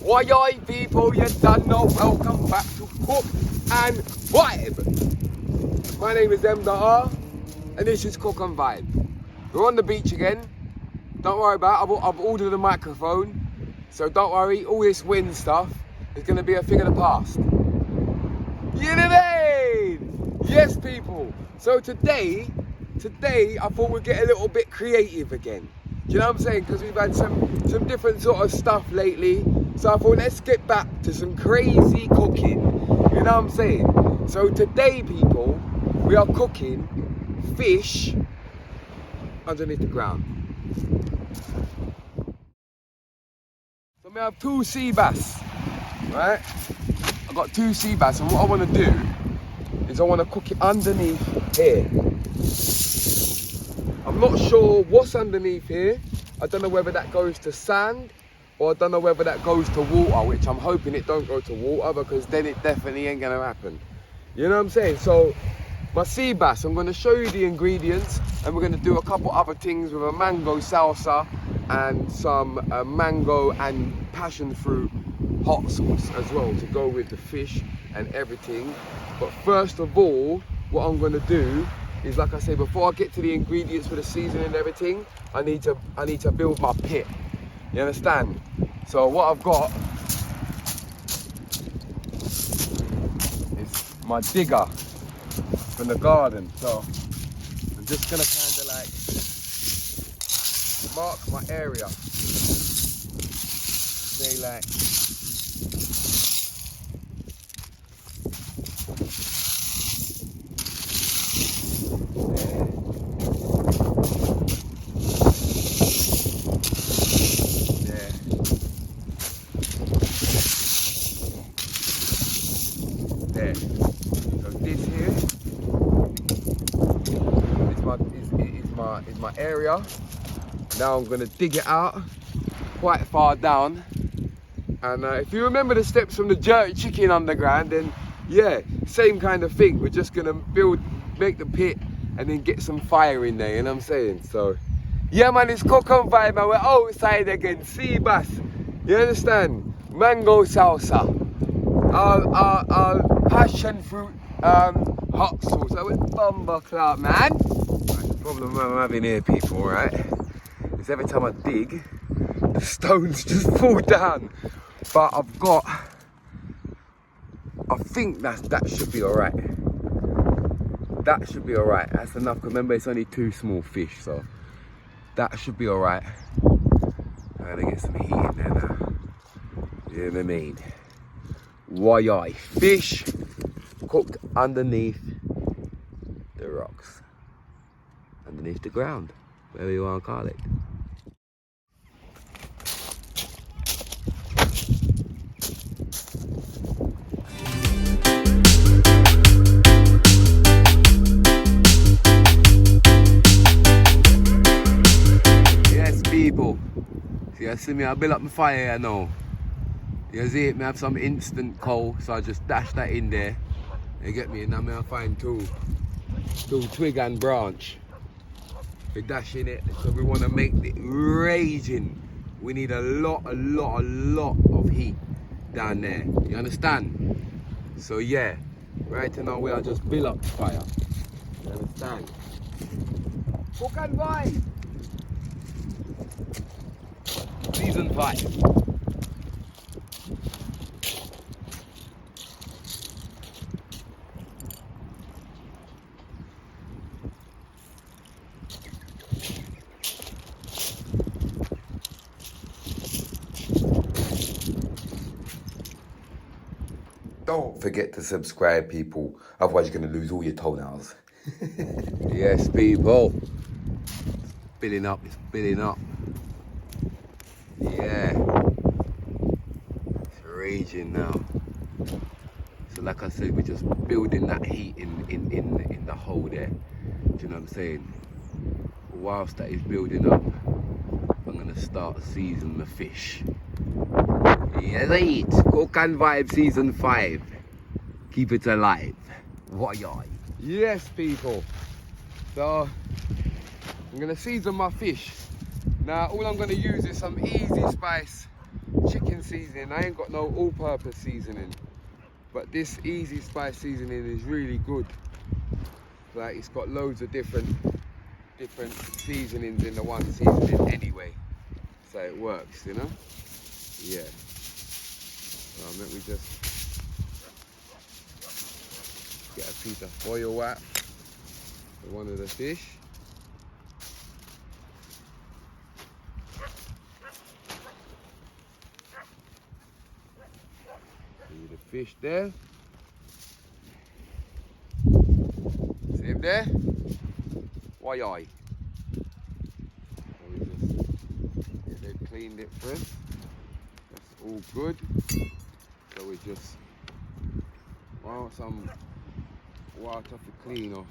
Why, yo, people, you done know. Welcome back to Cook and Vibe. My name is M.R. and this is Cook and Vibe. We're on the beach again. Don't worry about it. I've ordered a microphone, so don't worry. All this wind stuff is going to be a thing of the past. You know what I mean? Yes, people. So today, I thought we'd get a little bit creative again. Do you know what I'm saying? Because we've had some different sort of stuff lately. So I thought, let's get back to some crazy cooking. You know what I'm saying? So today, people, we are cooking fish underneath the ground. So we have 2 sea bass, right? I've got 2 sea bass, and what I want to do is I want to cook it underneath here. I'm not sure what's underneath here. I don't know whether that goes to sand or I don't know whether that goes to water, which I'm hoping it don't go to water because then it definitely ain't gonna happen. You know what I'm saying? So my sea bass, I'm gonna show you the ingredients and we're gonna do a couple other things with a mango salsa and some mango and passion fruit hot sauce as well to go with the fish and everything. But first of all, what I'm gonna do is, like I say, before I get to the ingredients for the seasoning and everything, I need to build my pit. You understand? So what I've got is my digger from the garden. So I'm just gonna kind of like mark my area. Say like there. So this here is my area. Now I'm gonna dig it out quite far down. And if you remember the steps from the jerk chicken underground, then yeah, same kind of thing. We're just gonna make the pit and then get some fire in there, you know what I'm saying? So yeah man, it's Cook and Vibe and we're outside again, sea bass. You understand? Mango salsa. Our passion fruit hot sauce. So it's bumper clout, man. Right, the problem I'm having here, people, right, is every time I dig, the stones just fall down. But I've got, I think that should be alright. That should be alright. That's enough. Remember, it's only 2 small fish, so that should be alright. I'm gonna get some heat in there now. You know what I mean? Why fish cooked underneath the rocks, underneath the ground, whatever you want to call it. Yes, people. See, I see me, I build up my fire here now. You see it, me have some instant coal, so I just dash that in there. You get me? And now I find two twig and branch. We dash in it, so we want to make it raging. We need a lot of heat down there. You understand? So yeah, right now we are just build up the fire. You understand? Cook and Vibe. Season 5. Don't forget to subscribe, people, otherwise you're going to lose all your toenails. Yes, people. It's building up, it's building up. Yeah. It's raging now. So like I said, we're just building that heat in the hole there. Do you know what I'm saying? Whilst that is building up, I'm going to start seasoning the fish. Yes, right. Cook and Vibe season 5. Keep it alive. What y'all? Yes, people. So I'm gonna season my fish. Now all I'm gonna use is some easy spice chicken seasoning. I ain't got no all-purpose seasoning, but this easy spice seasoning is really good. Like, it's got loads of different seasonings in the one seasoning anyway, so it works, you know. Yeah. So let me just get a piece of foil wrap for one of the fish. See the fish there. See him there? Why aye? So we just they've cleaned it first. That's all good. So we just some water to clean off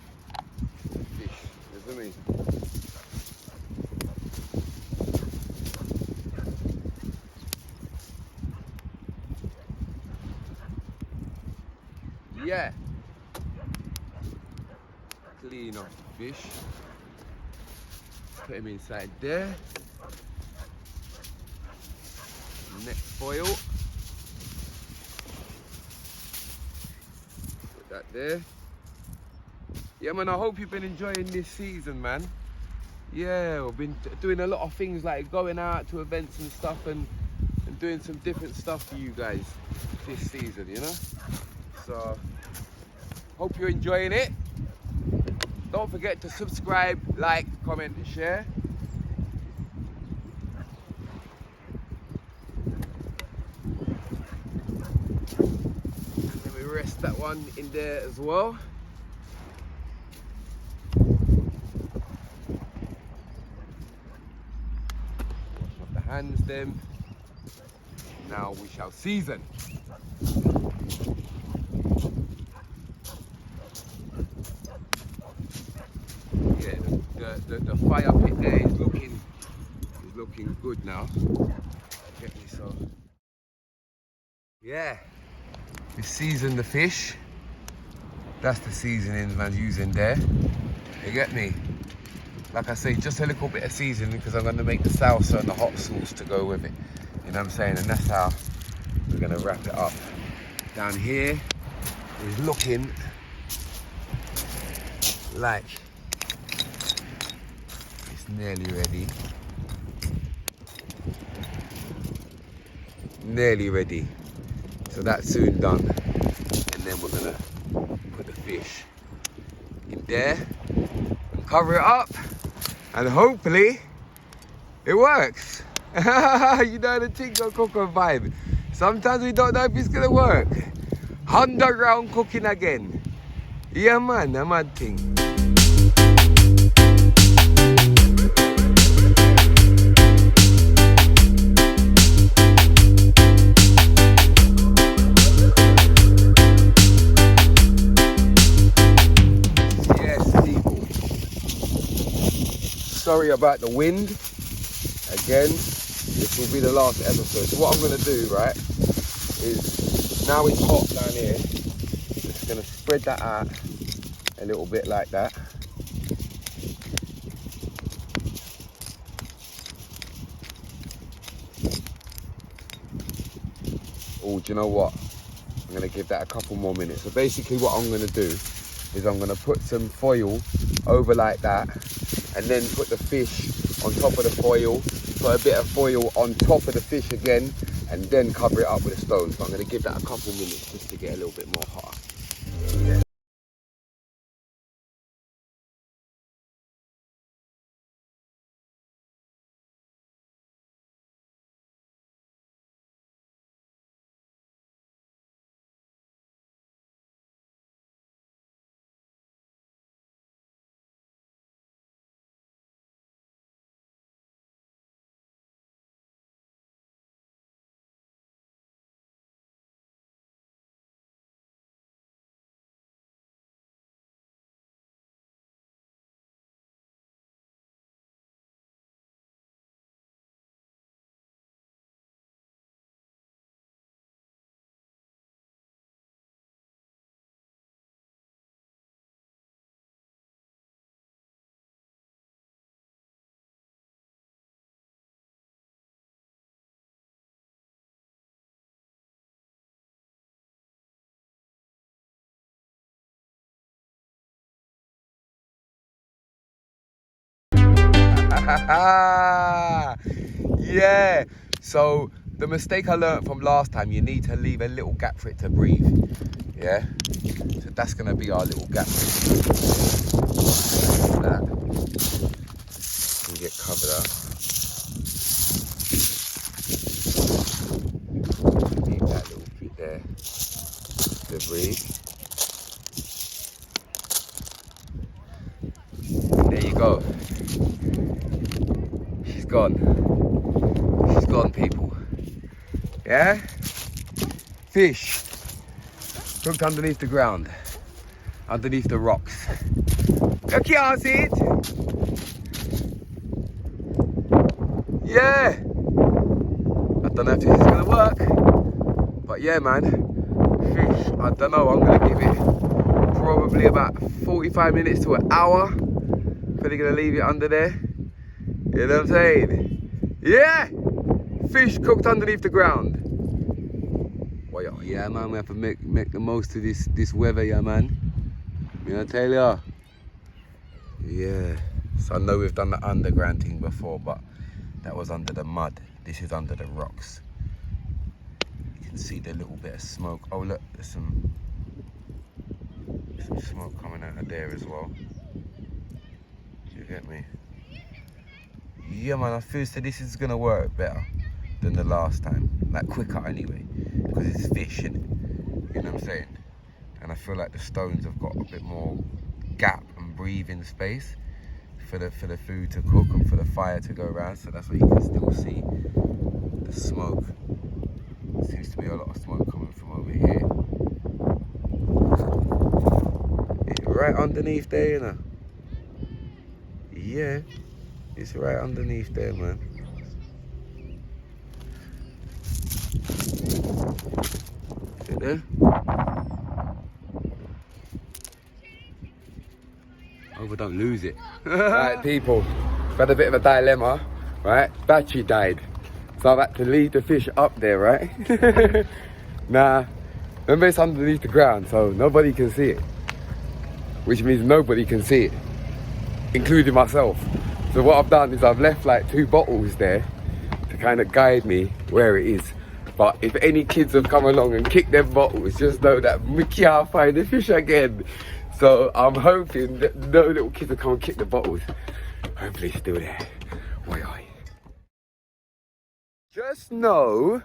the fish, isn't it? Yeah. Clean off the fish. Put him inside there. Neck foil. Put that there. Yeah, man, I hope you've been enjoying this season, man. Yeah, we've been doing a lot of things like going out to events and stuff and doing some different stuff for you guys this season, you know? So, hope you're enjoying it. Don't forget to subscribe, like, comment and share. And then we rest that one in there as well. Wash off the hands then. Now we shall season. Yeah, the fire pit there is looking good now. Get me so. Yeah, we seasoned the fish. That's the seasoning man's using there. You get me? Like I say, just a little bit of seasoning because I'm going to make the salsa and the hot sauce to go with it. You know what I'm saying? And that's how we're going to wrap it up. Down here is looking like it's nearly ready. Nearly ready. So that's soon done. And then we're going to put the fish in there and cover it up. And hopefully it works. You know the Tinko Coco vibe. Sometimes we don't know if it's gonna work. Underground cooking again. Yeah man, a mad thing. Yes, people. Sorry about the wind. Again, this will be the last episode. So what I'm going to do, right, is now it's hot down here, just going to spread that out a little bit like that. Oh, do you know what? I'm going to give that a couple more minutes. So basically what I'm going to do is I'm going to put some foil over like that and then put the fish on top of the foil, put a bit of foil on top of the fish again, and then cover it up with a stone. So I'm going to give that a couple minutes just to get a little bit more hotter. Yeah. Yeah. So the mistake I learned from last time, you need to leave a little gap for it to breathe. Yeah. So that's gonna be our little gap. That can get covered up. Leave that little bit there to breathe. There you go. She's gone. She's gone, people. Yeah? Fish. Cooked underneath the ground. Underneath the rocks. You can't see it. Yeah. I don't know if this is gonna work. But yeah, man. Fish. I don't know. I'm gonna give it probably about 45 minutes to an hour. Probably gonna leave it under there. You know what I'm saying? Yeah! Fish cooked underneath the ground. Well, yeah, man, we have to make the most of this weather, yeah, man. You know what I tell ya? Yeah. So I know we've done the underground thing before, but that was under the mud. This is under the rocks. You can see the little bit of smoke. Oh, look, there's some smoke coming out of there as well. You get me? Yeah, man, I feel so this is gonna work better than the last time. Like quicker anyway, because it's fish, innit? You know what I'm saying? And I feel like the stones have got a bit more gap and breathing space for the food to cook and for the fire to go around. So that's why you can still see the smoke. Seems to be a lot of smoke coming from over here. It's right underneath there, you know. Yeah, it's right underneath there, man. See it there? Hope I don't lose it. Right, people, we've had a bit of a dilemma, right? Battery died. So I've had to leave the fish up there, right? Nah, remember it's underneath the ground, so nobody can see it. Which means nobody can see it, including myself. So what I've done is I've left like 2 bottles there to kind of guide me where it is. But if any kids have come along and kicked them bottles, just know that we can't find the fish again. So I'm hoping that no little kids will come and kick the bottles. Hopefully it's still there. Oi, oi. Just know,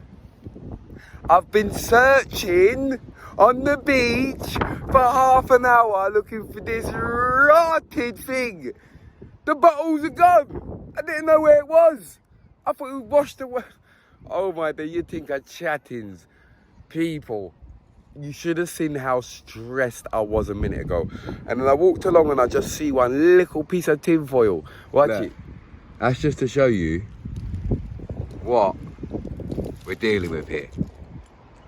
I've been searching on the beach for half an hour looking for this rotted thing. The bottles are gone. I didn't know where it was. I thought it was washed away. Oh my God, you think I'm chattings. People, you should have seen how stressed I was a minute ago. And then I walked along and I just see one little piece of tin foil. Watch it. That's just to show you what we're dealing with here.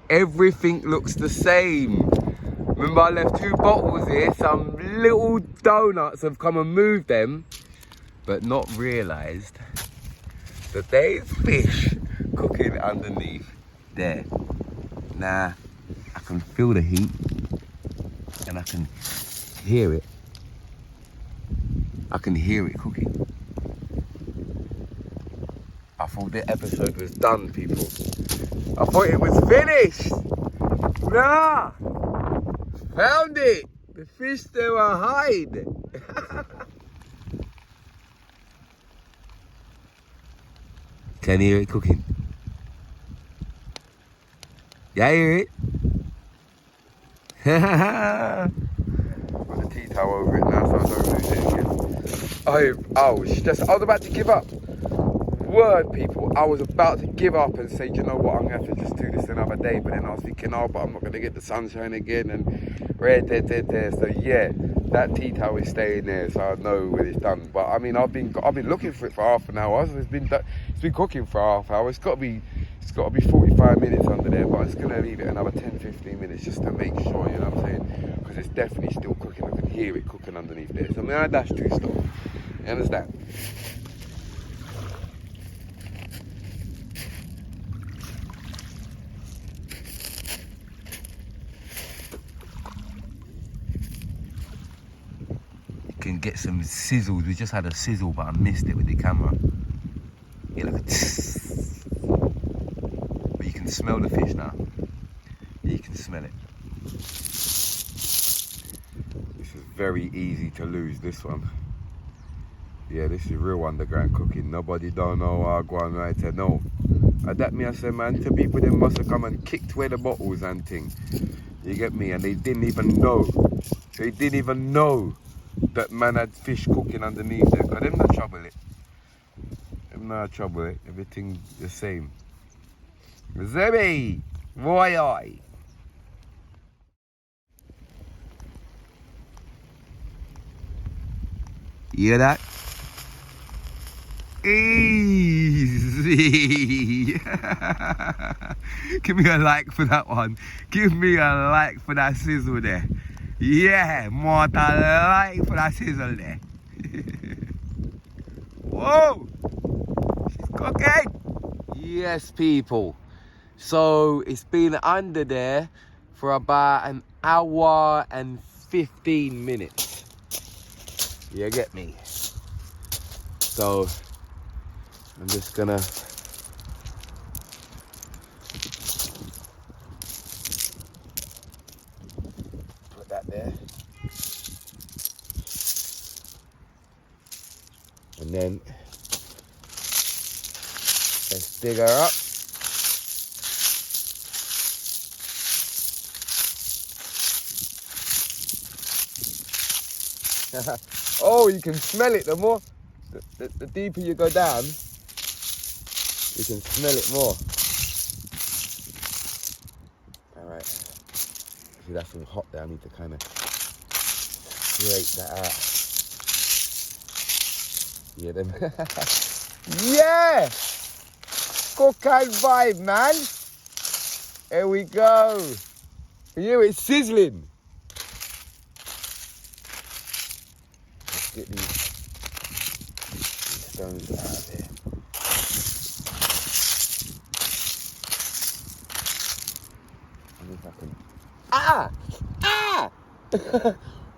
Everything looks the same. Remember, I left 2 bottles here. Some little donuts have come and moved them, but not realised that there's fish cooking underneath there. Now, I can feel the heat and I can hear it. I can hear it cooking. I thought the episode was done, people. I thought it was finished. Nah, found it. The fish still are hide. Can you hear it cooking? Yeah, I hear it. Put the tea towel over it now so I don't lose it again. I was about to give up. Word, people, I was about to give up and say, do you know what, I'm going to have to just do this another day. But then I was thinking, oh, but I'm not going to get the sunshine again. And there. So yeah, that tea towel is staying there, so I know when it's done. But I mean, I've been looking for it for half an hour. It's been cooking for half an hour. It's got to be 45 minutes under there, but I'm just going to leave it another 10-15 minutes just to make sure, you know what I'm saying? Because it's definitely still cooking. I can hear it cooking underneath there. So I mean, that's 2 stuff. You understand? You can get some sizzles. We just had a sizzle, but I missed it with the camera. Yeah, like a tss. But you can smell the fish now. You can smell it. This is very easy to lose, this one. Yeah, this is real underground cooking. Nobody don't know how I go on right here. No. That me I say, man, to people them must have come and kicked away the bottles and thing. You get me? And they didn't even know. They didn't even know that man had fish cooking underneath there. Cause them not trouble it. Them not trouble it. Everything the same. Zebby! Boy, oi! You hear that? Easy. Give me a like for that one. Give me a like for that sizzle there. Yeah, more than a like for that sizzle there. Whoa! She's cooking! Yes, people. So it's been under there for about an hour and 15 minutes. You get me? So I'm just gonna put that there. And then let's dig her up. Oh, you can smell it. The more, the deeper you go down, you can smell it more. All right. See, that's all hot there. I need to kind of scrape that out. Yeah, then. Yeah! Cocaine vibe, man. Here we go. For you, it's sizzling. Let's get these stones out of there. I if I can. Ah! Ah!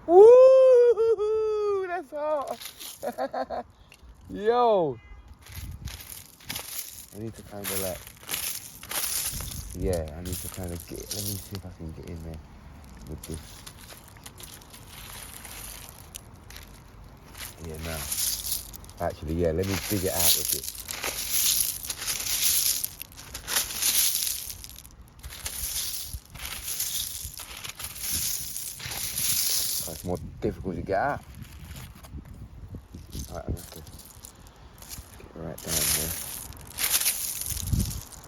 Woo! That's hot. Yo. I need to kind of like. Yeah, I need to kind of get. Let me see if I can get in there with this. Yeah, now. Actually, yeah, let me dig it out with it. It's more difficult to get out. Alright, I'm going to get right down here.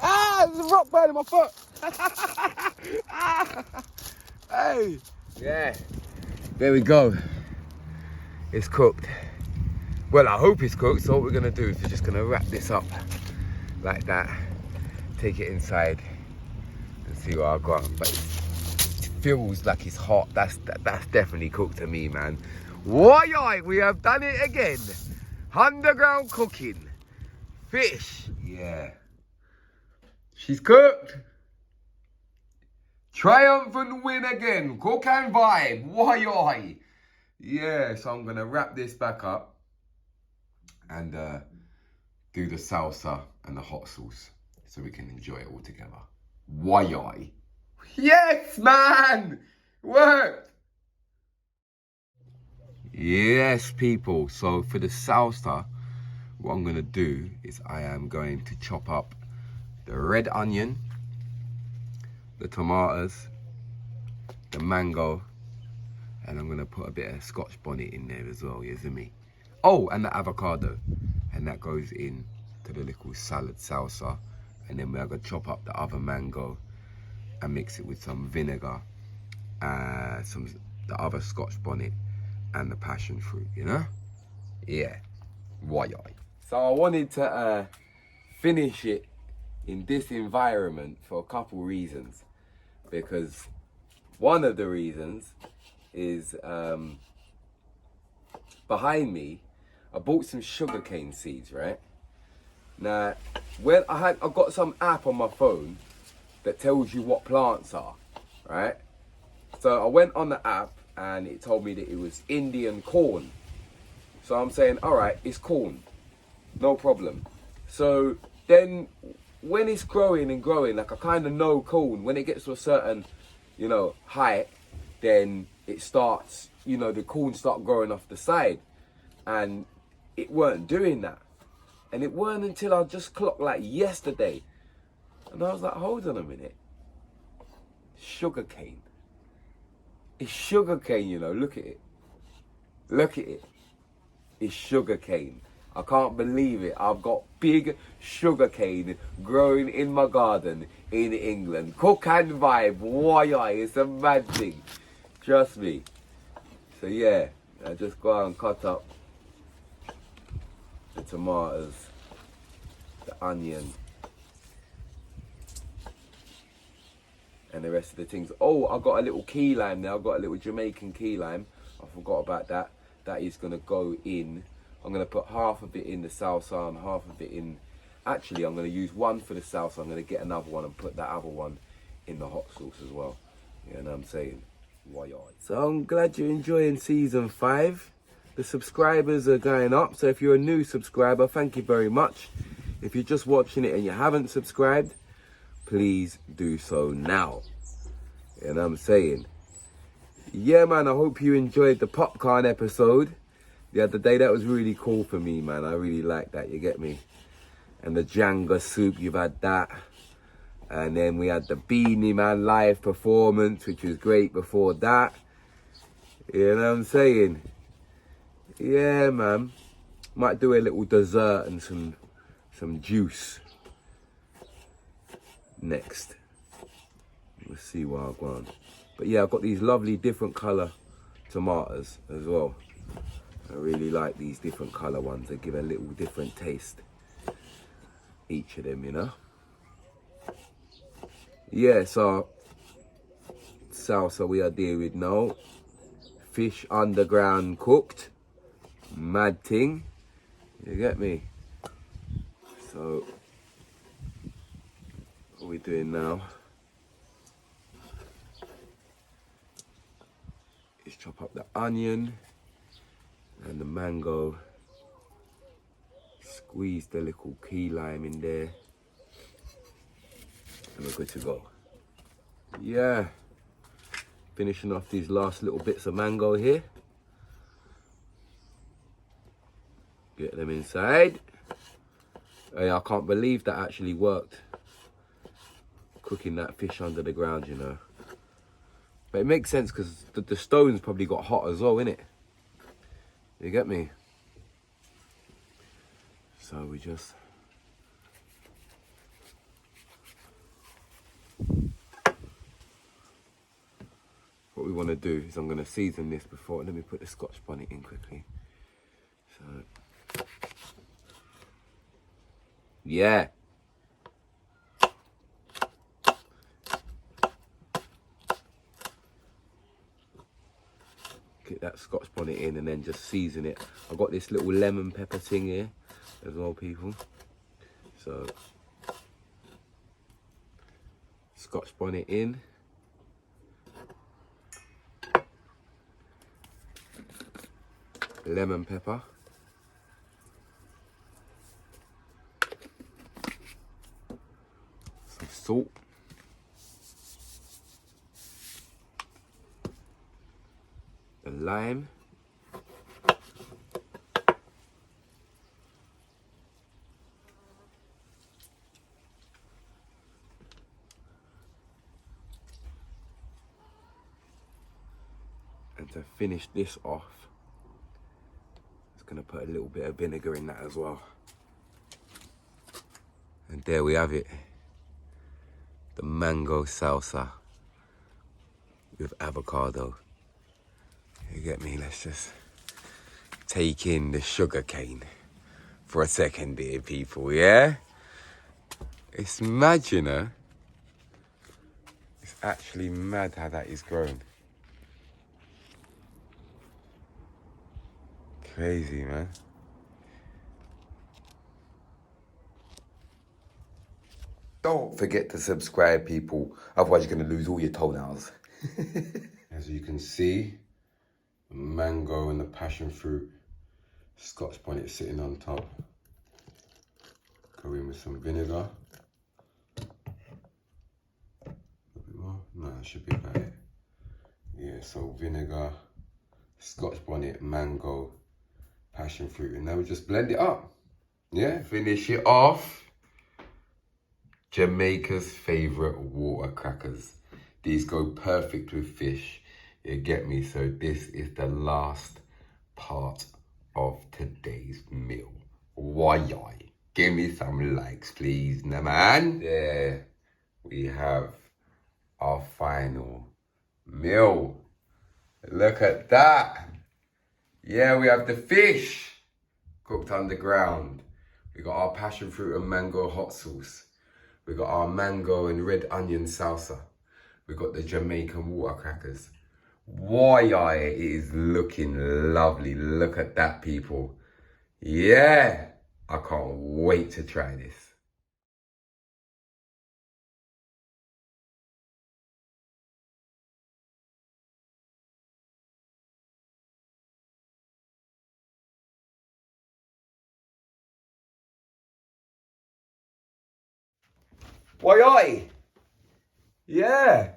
Ah! There's a rock burning my foot! Ah! Hey! Yeah. There we go. It's cooked. Well, I hope it's cooked, so what we're going to do is we're just going to wrap this up like that, take it inside and see what I've got. But it feels like it's hot. That's definitely cooked to me, man. Why, we have done it again. Underground cooking. Fish. Yeah. She's cooked. Triumphant win again. Cook and vibe. Why? Yeah, so I'm going to wrap this back up and do the salsa and the hot sauce so we can enjoy it all together. Why? Yes, man! Worked! Yes, people. So for the salsa, what I'm going to do is I am going to chop up the red onion, the tomatoes, the mango, and I'm going to put a bit of Scotch bonnet in there as well, you see me? Oh, and the avocado. And that goes in to the little salad salsa. And then we're going to chop up the other mango and mix it with some vinegar, the other Scotch bonnet and the passion fruit, you know? Yeah. Why? So I wanted to finish it in this environment for a couple reasons. Because one of the reasons is behind me, I bought some sugarcane seeds, right? Now, when I've got some app on my phone that tells you what plants are, right? So I went on the app and it told me that it was Indian corn, So I'm saying, all right, it's corn, no problem. So then when it's growing and growing, like I kind of know corn, when it gets to a certain, you know, height, then it starts, you know, the corn start growing off the side. And it weren't doing that. And it weren't until I just clocked like yesterday. And I was like, hold on a minute. Sugar cane. It's sugar cane, you know, look at it. Look at it. It's sugar cane. I can't believe it. I've got big sugar cane growing in my garden in England. Cook and vibe. Why? It's a mad thing. Trust me. So yeah, I just go out and cut up the tomatoes, the onion, and the rest of the things. Oh, I got a little key lime now. I got a little Jamaican key lime. I forgot about that. That is gonna go in. I'm gonna put half of it in the salsa and half of it in. Actually, I'm gonna use one for the salsa. I'm gonna get another one and put that other one in the hot sauce as well. You know what I'm saying? Why? So I'm glad you're enjoying season 5. The subscribers are going up. So if you're a new subscriber, thank you very much. If you're just watching it and you haven't subscribed, please do so now. You know what I'm saying? Yeah, man, I hope you enjoyed the popcorn episode the other day. That was really cool for me, man. I really like that, you get me? And the Janga soup, you've had that. And then we had the Beanie Man live performance, which was great before that. You know what I'm saying? Yeah, man. Might do a little dessert and some juice next. We'll see what I've gone. But yeah, I've got these lovely different colour tomatoes as well. I really like these different colour ones. They give a little different taste, each of them, you know. Yeah, so salsa we are dealing with now. Fish underground cooked. Mad thing. You get me? So what are we doing now? Is chop up the onion and the mango. Squeeze the little key lime in there. And we're good to go. Yeah. Finishing off these last little bits of mango here. Get them inside. Hey, I can't believe that actually worked. Cooking that fish under the ground, you know. But it makes sense because the stones probably got hot as well, innit? You get me? So we just... What we want to do is I'm going to season this before. Let me put the Scotch bonnet in quickly. So, yeah. Get that Scotch bonnet in and then just season it. I've got this little lemon pepper thing here as well, people. So, Scotch bonnet in. Lemon pepper. Some salt. The lime. And to finish this off, gonna put a little bit of vinegar in that as well. And there we have it. The mango salsa with avocado. You get me? Let's just take in the sugar cane for a second here, people, yeah? It's mad, you know? It's actually mad how that is grown. Crazy, man. Don't forget to subscribe, people. Otherwise, you're going to lose all your toenails. As you can see, the mango and the passion fruit Scotch bonnet sitting on top. Go in with some vinegar. A bit more? No, that should be about it. Yeah, so vinegar, Scotch bonnet, mango, passion fruit, and now we just blend it up. Yeah, finish it off. Jamaica's favourite water crackers. These go perfect with fish. You get me? So this is the last part of today's meal. Why? Give me some likes, please, nah man. There we have our final meal. Look at that. Yeah, we have the fish cooked underground. We got our passion fruit and mango hot sauce. We got our mango and red onion salsa. We got the Jamaican water crackers. Why, it is looking lovely. Look at that, people. Yeah, I can't wait to try this. Why, yeah,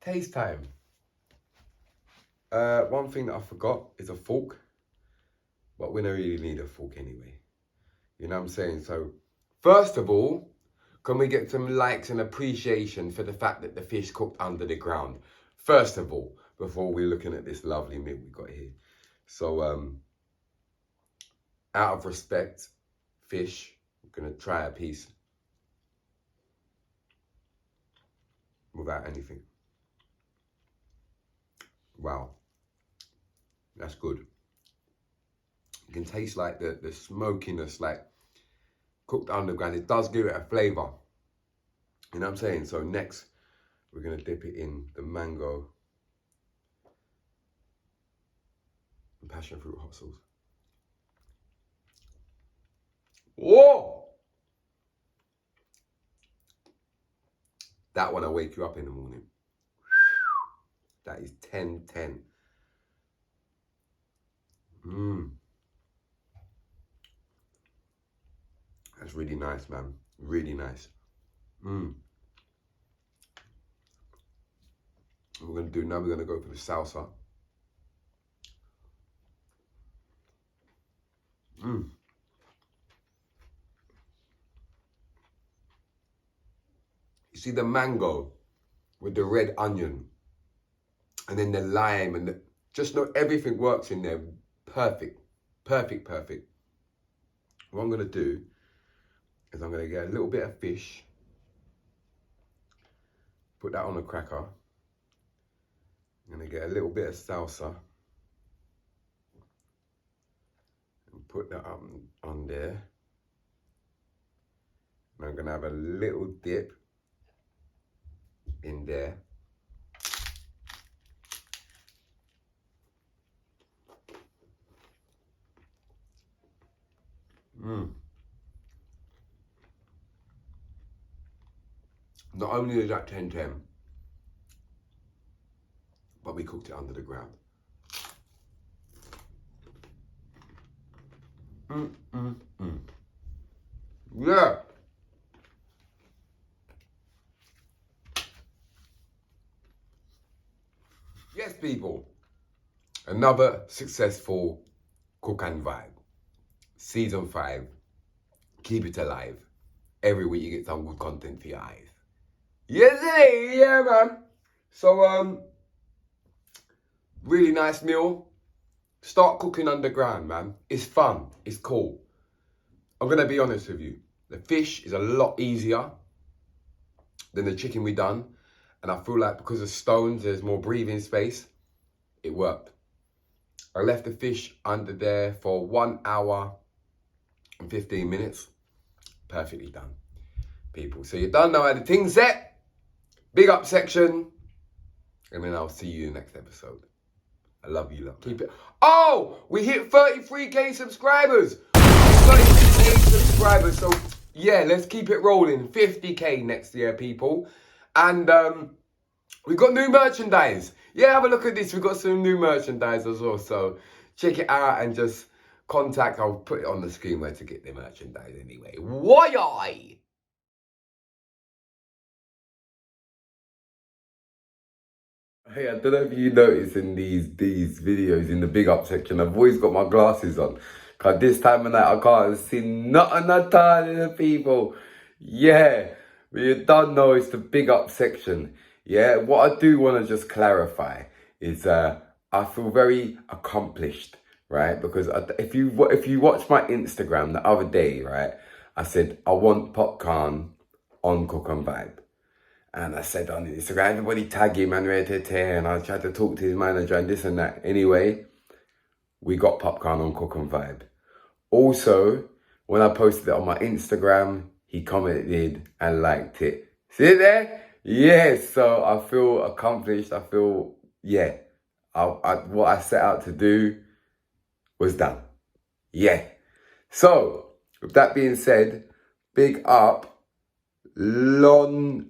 taste time. One thing that I forgot is a fork, but we don't really need a fork anyway. You know what I'm saying? So, first of all, can we get some likes and appreciation for the fact that the fish cooked under the ground? First of all, before we're looking at this lovely meal we got here. So, out of respect, fish, I'm gonna try a piece without anything. Wow, that's good. You can taste like the smokiness, like cooked underground. It does give it a flavour. You know what I'm saying? So next, we're gonna dip it in the mango and passion fruit hot sauce. Whoa! That one will wake you up in the morning. That is 10-10. That's really nice, man. Really nice. What we're gonna do now, we're gonna go for the salsa. You see the mango with the red onion and then the lime and just know everything works in there. Perfect, perfect, perfect. What I'm gonna do is I'm gonna get a little bit of fish, put that on a cracker. I'm gonna get a little bit of salsa and put that on there. And I'm gonna have a little dip in there. Not only is that 10-10, but we cooked it under the ground. Yeah. Yes, people. Another successful Cook and Vibe. Season 5. Keep it alive. Every week you get some good content for your eyes. Yes, yeah, man. So, really nice meal. Start cooking underground, man. It's fun. It's cool. I'm going to be honest with you. The fish is a lot easier than the chicken we done. And I feel like because of stones, there's more breathing space. It worked. I left the fish under there for 1 hour and 15 minutes. Perfectly done, people. So you done now how the thing's set. Big up section. And then I'll see you in the next episode. I love you, love. Keep it. Oh, we hit 33k subscribers. 33k subscribers. So yeah, let's keep it rolling. 50k next year, people. And we got new merchandise. Yeah, have a look at this. We got some new merchandise as well. So check it out and just contact, I'll put it on the screen where to get the merchandise anyway. Why? Hey, I don't know if you notice in these videos in the big up section, I've always got my glasses on. Cause this time of night I can't see nothing at all in the people. Yeah, but you don't know it's the big up section. Yeah, what I do want to just clarify is I feel very accomplished, right? Because if you watch my Instagram the other day, right, I said I want popcorn on Cook and Vibe. And I said on Instagram, everybody tag him and and I tried to talk to his manager and this and that. Anyway, we got popcorn on Cook and Vibe. Also, when I posted it on my Instagram, he commented and liked it. See it there? Yes, so I feel accomplished. I feel, yeah, what I set out to do was done. Yeah. So, with that being said, big up LONCYP82.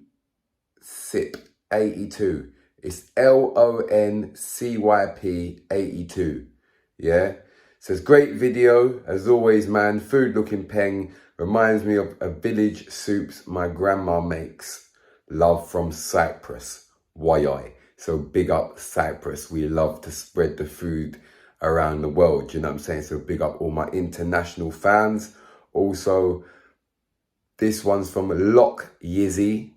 It's LONCYP82. Yeah. So it's great video as always, man. Food looking peng. Reminds me of a village soups my grandma makes. Love from Cyprus. Why? So big up Cyprus. We love to spread the food around the world. You know what I'm saying? So big up all my international fans. Also, this one's from Lock Yizzy.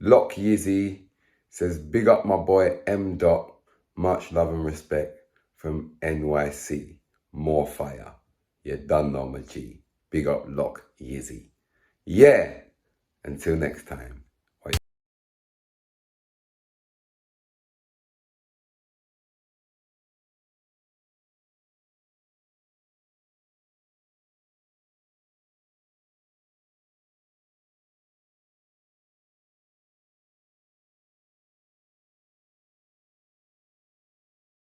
Lock Yizzy says, big up my boy M. Dot. Much love and respect from NYC. More fire. You done know my G. Big up Lock Yizzy. Yeah. Until next time.